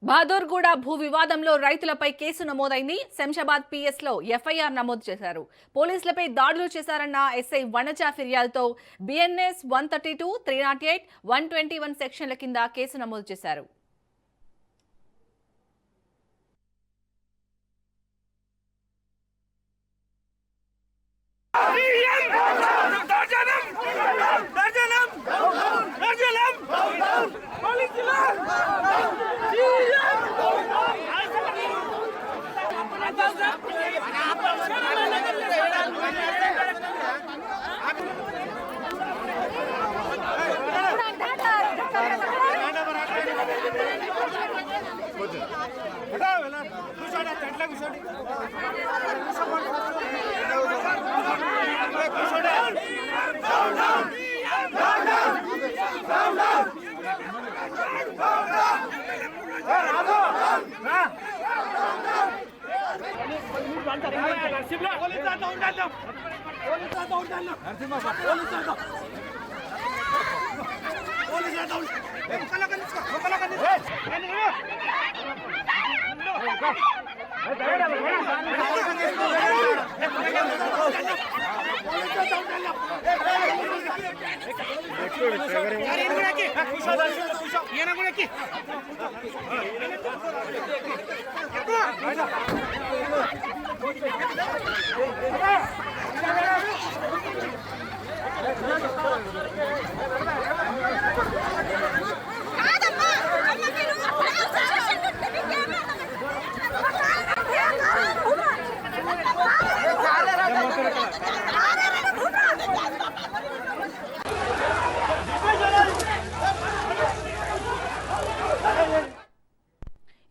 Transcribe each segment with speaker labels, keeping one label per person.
Speaker 1: బహదూర్గూడ భూ వివాదంలో రైతులపై కేసు నమోదైంది. శంషాబాద్ పిఎస్ లో ఎఫ్ఐఆర్ నమోదు చేశారు. పోలీసులపై దాడులు చేశారన్న ఎస్ఐ వనజ ఫిర్యాదుతో బిఎన్ఎస్ 132, 308, 121 సెక్షన్ల కింద కేసు నమోదు చేశారు.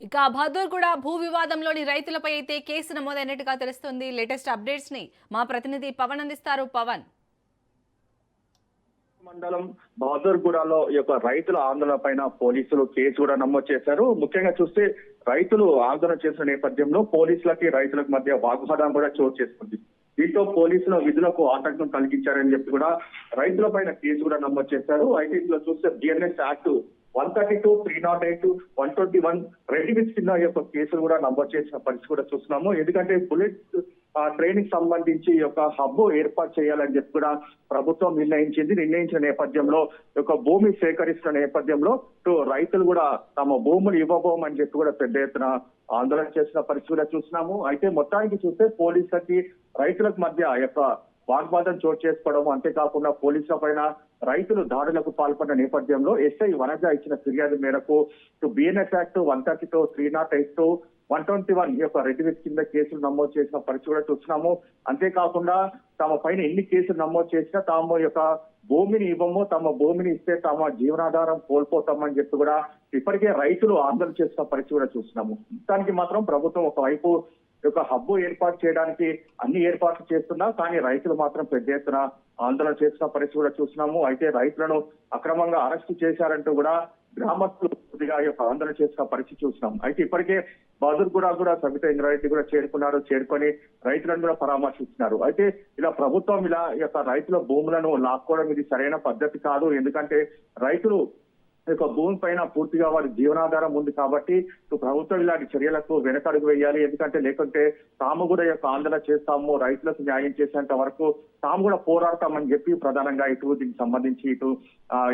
Speaker 1: ఇక బహదూర్గూడ భూ వివాదంలోని రైతులపై అయితే కేసు నమోదైనట్టుగా తెలుస్తుంది. లేటెస్ట్ అప్డేట్స్ ని మా ప్రతినిధి పవన్ అందిస్తారు. పవన్.
Speaker 2: మండలం బహదూర్గూడలో ఈ యొక్క రైతుల ఆందోళన పైన పోలీసులు కేసు కూడా నమోదు చేశారు. ముఖ్యంగా చూస్తే రైతులు ఆందోళన చేసిన నేపథ్యంలో పోలీసులకి రైతులకు మధ్య వాగ్వాదం కూడా చోటు చేసుకుంది. దీంతో పోలీసులు విధులకు ఆటంకం కలిగించారని చెప్పి కూడా రైతుల పైన కేసు కూడా నమోదు చేశారు. అయితే ఇందులో చూస్తే బిఎన్ఎస్ యాక్ట్ 132, 308, 121 రెడ్డివిచ్ కింద యొక్క కేసులు కూడా నమోదు చేసిన పరిస్థితి కూడా చూస్తున్నాము. ఎందుకంటే బుల్లెట్ ట్రైనింగ్ సంబంధించి యొక్క హబ్ ఏర్పాటు చేయాలని చెప్పి కూడా ప్రభుత్వం నిర్ణయించిన నేపథ్యంలో యొక్క భూమి సేకరిస్తున్న నేపథ్యంలో రైతులు కూడా తమ భూములు ఇవ్వబోమని చెప్పి కూడా పెద్ద ఎత్తున ఆందోళన చేసిన పరిస్థితి కూడా చూస్తున్నాము. అయితే మొత్తానికి చూస్తే పోలీసులకి రైతులకు మధ్య యొక్క వాగ్వాదం చోటు చేసుకోవడం, అంతేకాకుండా పోలీసుల పైన రైతులు దాడులకు పాల్పడిన నేపథ్యంలో ఎస్ఐ వనజ ఇచ్చిన ఫిర్యాదు మేరకు బిఎన్ఎస్ యాక్ట్ 132, 308, 121 యొక్క రెడ్డివిచ్ కింద కేసులు నమోదు చేసిన పరిస్థితి కూడా చూస్తున్నాము. అంతేకాకుండా తమ పైన ఎన్ని కేసులు నమోదు చేసినా తాము యొక్క భూమిని ఇవ్వము, తమ భూమిని ఇస్తే తమ జీవనాధారం కోల్పోతామని చెప్పి కూడా ఇప్పటికే రైతులు ఆందోళన చేసిన పరిస్థితి కూడా చూస్తున్నాము. మొత్తానికి మాత్రం ప్రభుత్వం ఒకవైపు యొక్క హబ్బు ఏర్పాటు చేయడానికి అన్ని ఏర్పాట్లు చేస్తున్నా కానీ రైతులు మాత్రం పెద్ద ఎత్తున ఆందోళన చేసిన పరిస్థితి కూడా చూస్తున్నాము. అయితే రైతులను అక్రమంగా అరెస్టు చేశారంటూ కూడా గ్రామస్తులు కొద్దిగా యొక్క ఆందోళన చేసిన పరిస్థితి చూస్తున్నాం. అయితే ఇప్పటికే బహదూర్గూడ కూడా సబితా ఇంద్రారెడ్డి కూడా చేరుకొని రైతులను కూడా పరామర్శిస్తున్నారు. అయితే ఇలా ప్రభుత్వం ఇలా యొక్క రైతుల భూములను లాక్కోవడం ఇది సరైన పద్ధతి కాదు. ఎందుకంటే రైతులు యొక్క భూమి పైన పూర్తిగా వారి జీవనాధారం ఉంది కాబట్టి ప్రభుత్వం ఇలాంటి చర్యలకు వెనకడుగు వేయాలి. ఎందుకంటే లేకుంటే తాము కూడా యొక్క ఆందోళన చేస్తాము, రైతులకు న్యాయం చేసేంత వరకు తాము కూడా పోరాడతామని చెప్పి ప్రధానంగా ఇటు దీనికి సంబంధించి ఇటు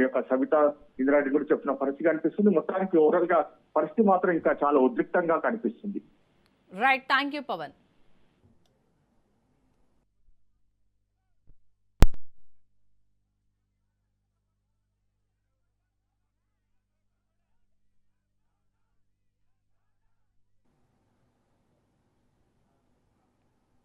Speaker 2: యొక్క సబితా ఇంద్రారెడ్డి కూడా చెప్పిన పరిస్థితి కనిపిస్తుంది. మొత్తానికి ఓవరాల్ గా పరిస్థితి మాత్రం ఇంకా చాలా ఉద్రిక్తంగా కనిపిస్తుంది.
Speaker 1: Right, thank you Pawan.